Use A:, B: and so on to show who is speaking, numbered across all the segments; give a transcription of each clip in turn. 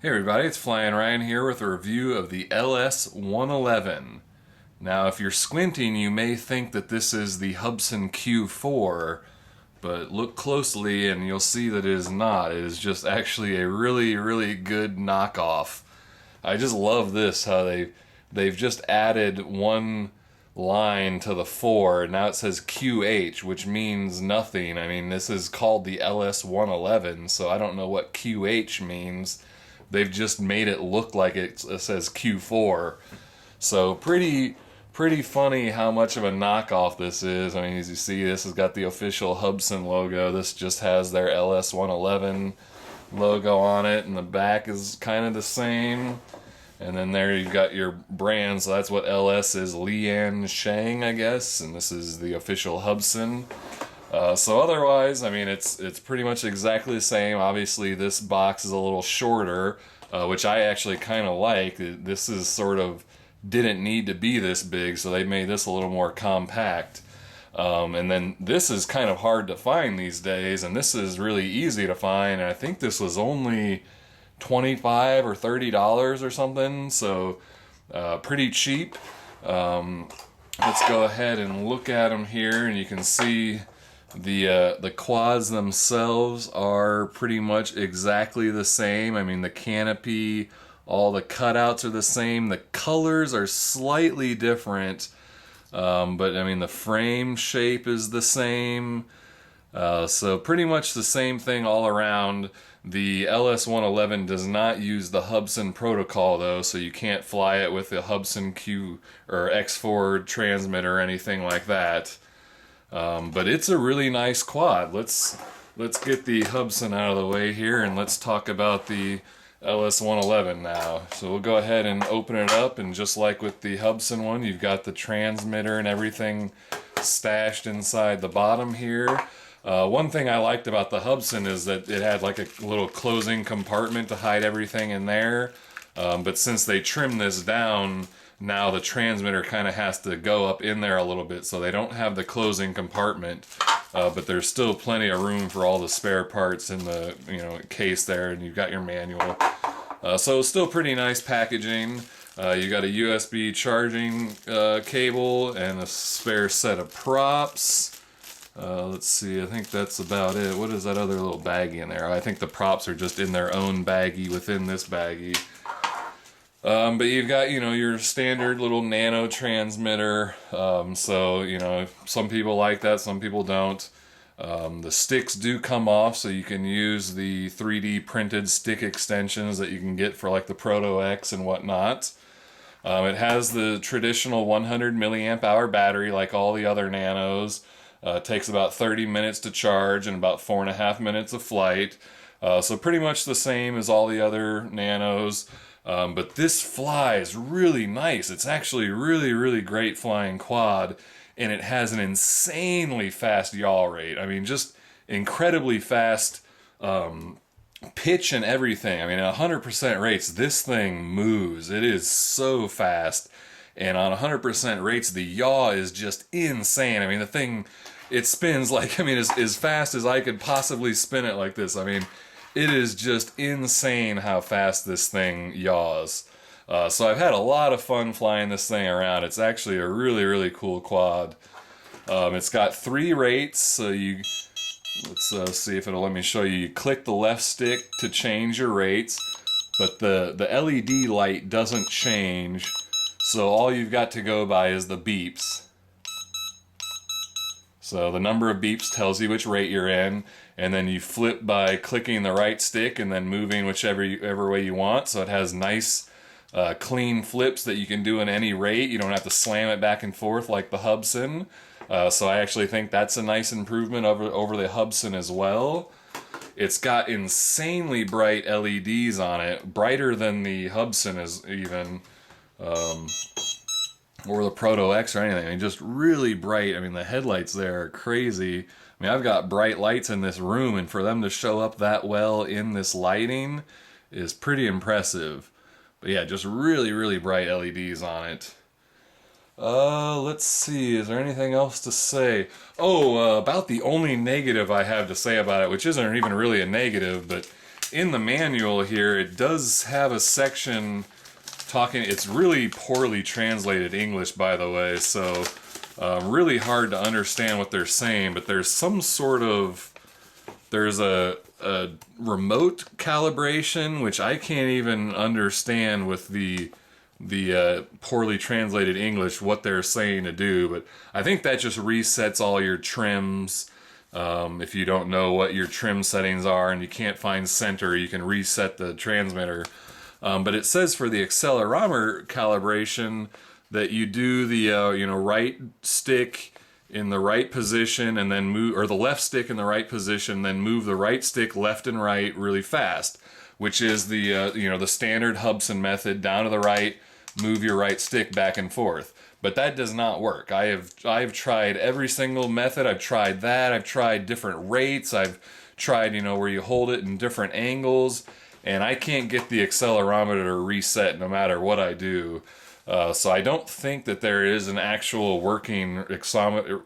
A: Hey everybody, it's Flyin Ryan here with a review of the LS-111. Now if you're squinting you may think that this is the Hubsan Q4, but look closely and you'll see that it is not. It is just actually a really good knockoff. I just love this, how they've just added one line to the 4. Now it says QH, which means nothing. I mean, this is called the LS-111, so I don't know what QH means. They've just made it look like it says Q4. So pretty funny how much of a knockoff this is. I mean, as you see, this has got the official Hubsan logo. This just has their LS-111 logo on it, and the back is kind of the same. And then there you've got your brand, so that's what LS is, Lian Sheng, I guess, and this is the official Hubsan. So otherwise, I mean, it's pretty much exactly the same. Obviously, this box is a little shorter, which I actually kind of like. This is sort of didn't need to be this big, so they made this a little more compact. And then this is kind of hard to find these days, and this is really easy to find. And I think this was only $25 or $30 or something, so pretty cheap. Let's go ahead and look at them here, and you can see the quads themselves are pretty much exactly the same. I mean, the canopy, all the cutouts are the same. The colors are slightly different, but I mean the frame shape is the same. So pretty much the same thing all around. The LS-111 does not use the Hubsan protocol though, so you can't fly it with the Hubsan Q or X4 transmitter or anything like that. But it's a really nice quad. Let's get the Hubsan out of the way here and let's talk about the LS-111 now. So we'll go ahead and open it up, and just like with the Hubsan one, you've got the transmitter and everything stashed inside the bottom here. One thing I liked about the Hubsan is that it had like a little closing compartment to hide everything in there. But since they trimmed this down, now the transmitter kind of has to go up in there a little bit, so they don't have the closing compartment, but there's still plenty of room for all the spare parts in the case there, and you've got your manual. So still pretty nice packaging. You got a USB charging cable and a spare set of props. Let's see, I think that's about it. What is that other little baggie in there? I think the props are just in their own baggie within this baggie. But you've got, your standard little nano transmitter. So, some people like that, some people don't. The sticks do come off, so you can use the 3D printed stick extensions that you can get for like the Proto X and whatnot. It has the traditional 100 milliamp hour battery like all the other nanos. It takes about 30 minutes to charge and about 4.5 minutes of flight. So pretty much the same as all the other nanos. But this flies really nice. It's actually really great flying quad, and it has an insanely fast yaw rate. I mean, just incredibly fast pitch and everything. I mean, at 100% rates, this thing moves. It is so fast, and on 100% rates, the yaw is just insane. I mean, the thing, it spins like, as fast as I could possibly spin it like this. I mean, it is just insane how fast this thing yaws. So I've had a lot of fun flying this thing around. It's actually a really cool quad. It's got 3 rates, so let's see if it'll let me show you. You click the left stick to change your rates, but the LED light doesn't change, so all you've got to go by is the beeps. So the number of beeps tells you which rate you're in, and then you flip by clicking the right stick and then moving whichever way you want. So it has nice clean flips that you can do in any rate. You don't have to slam it back and forth like the Hubsan. So I actually think that's a nice improvement over the Hubsan as well. It's got insanely bright LEDs on it, brighter than the Hubsan is even. Or the Proto X or anything. I mean, just really bright. I mean, the headlights there are crazy. I mean, I've got bright lights in this room, and for them to show up that well in this lighting is pretty impressive. But yeah, just really bright LEDs on it. Let's see, is there anything else to say? Oh, about the only negative I have to say about it, which isn't even really a negative, but in the manual here, it does have a section talking, it's really poorly translated English, by the way, so really hard to understand what they're saying, but there's some sort of, there's a remote calibration, which I can't even understand with the poorly translated English what they're saying to do, but I think that just resets all your trims. If you don't know what your trim settings are and you can't find center, you can reset the transmitter. But it says for the accelerometer calibration that you do the right stick in the right position and then move, or the left stick in the right position, then move the right stick left and right really fast, which is the the standard Hubsan method, down to the right, move your right stick back and forth. But that does not work. I've tried every single method. I've tried that. I've tried different rates. I've tried, where you hold it in different angles, and I can't get the accelerometer to reset no matter what I do. So I don't think that there is an actual working accelerometer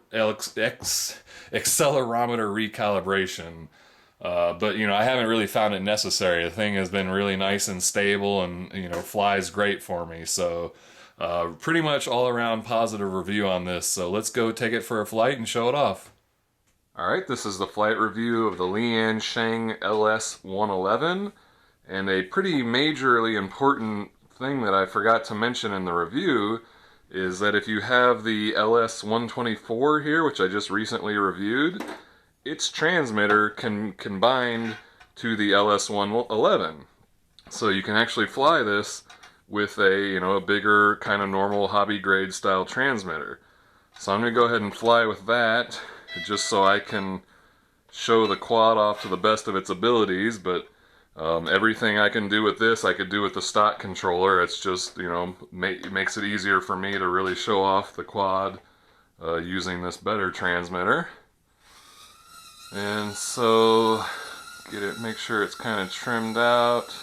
A: recalibration. But I haven't really found it necessary. The thing has been really nice and stable, and flies great for me. So pretty much all around positive review on this. So let's go take it for a flight and show it off. Alright, this is the flight review of the Lian Sheng LS-111, and a pretty majorly important thing that I forgot to mention in the review is that if you have the LS-124 here, which I just recently reviewed, its transmitter can combine to the LS-111. So you can actually fly this with a bigger kind of normal hobby grade style transmitter. So I'm going to go ahead and fly with that just so I can show the quad off to the best of its abilities, but everything I can do with this I could do with the stock controller. It's just it makes it easier for me to really show off the quad using this better transmitter. And so make sure it's kind of trimmed out.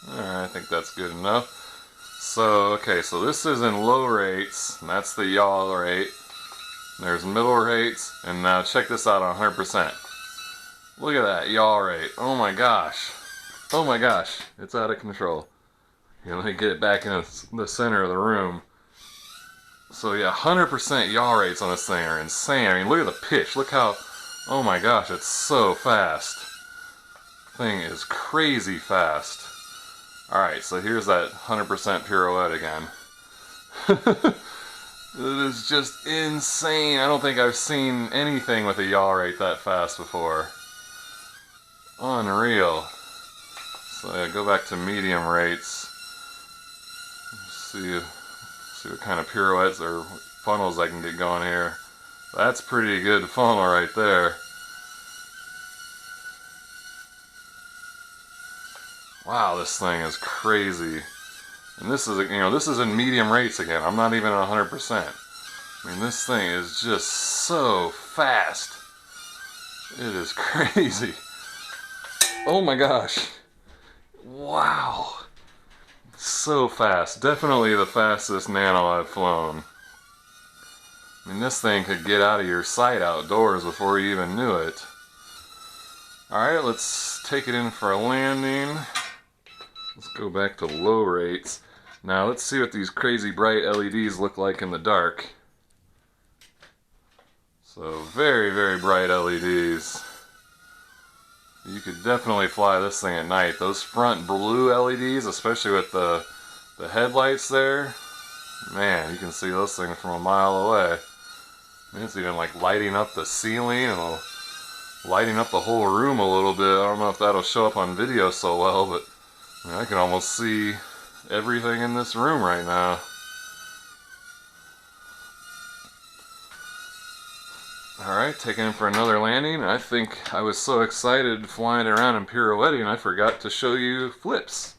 A: Alright, I think that's good enough. So, okay, so this is in low rates, and that's the yaw rate. There's middle rates, and now check this out on 100%. Look at that yaw rate. Oh my gosh. Oh my gosh. It's out of control. Here, let me get it back in the center of the room. So yeah, 100% yaw rates on this thing are insane. I mean, look at the pitch. Look how, oh my gosh, it's so fast. Thing is crazy fast. Alright, so here's that 100% pirouette again. It is just insane. I don't think I've seen anything with a yaw rate that fast before. Unreal. So yeah, go back to medium rates. See what kind of pirouettes or funnels I can get going here. That's pretty good funnel right there. Wow, this thing is crazy. And this is, this is in medium rates again. I'm not even at 100%. I mean, this thing is just so fast. It is crazy. Oh my gosh. Wow. So fast. Definitely the fastest nano I've flown. I mean, this thing could get out of your sight outdoors before you even knew it. Alright, let's take it in for a landing. Let's go back to low rates. Now let's see what these crazy bright LEDs look like in the dark. So very, very bright LEDs. You could definitely fly this thing at night. Those front blue LEDs, especially with the headlights there, man, you can see those things from a mile away. I mean, it's even like lighting up the ceiling and lighting up the whole room a little bit. I don't know if that'll show up on video so well, but I mean, I can almost see everything in this room right now. Alright, taking in for another landing. I think I was so excited flying around and pirouetting I forgot to show you flips.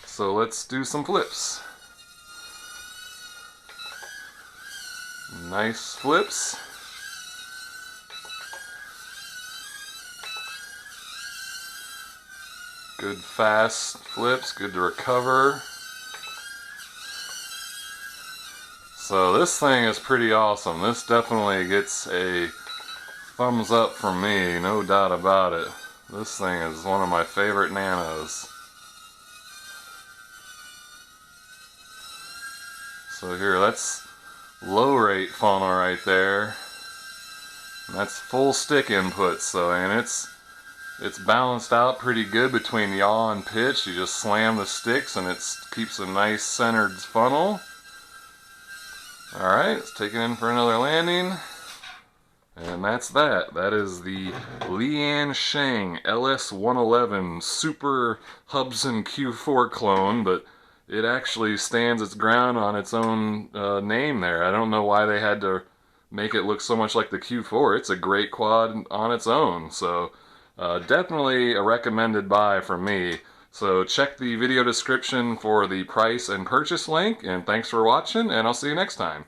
A: So let's do some flips. Nice flips. Good fast flips, good to recover. So this thing is pretty awesome. This definitely gets a thumbs up from me, no doubt about it. This thing is one of my favorite nanos. So here, that's low rate funnel right there. And that's full stick input, so and it's balanced out pretty good between yaw and pitch. You just slam the sticks and it keeps a nice centered funnel. Alright, let's take it in for another landing. And that's that. That is the Lian Sheng LS-111 Super Hubsan Q4 clone, but it actually stands its ground on its own name there. I don't know why they had to make it look so much like the Q4. It's a great quad on its own, so definitely a recommended buy from me. So check the video description for the price and purchase link, and thanks for watching, and I'll see you next time.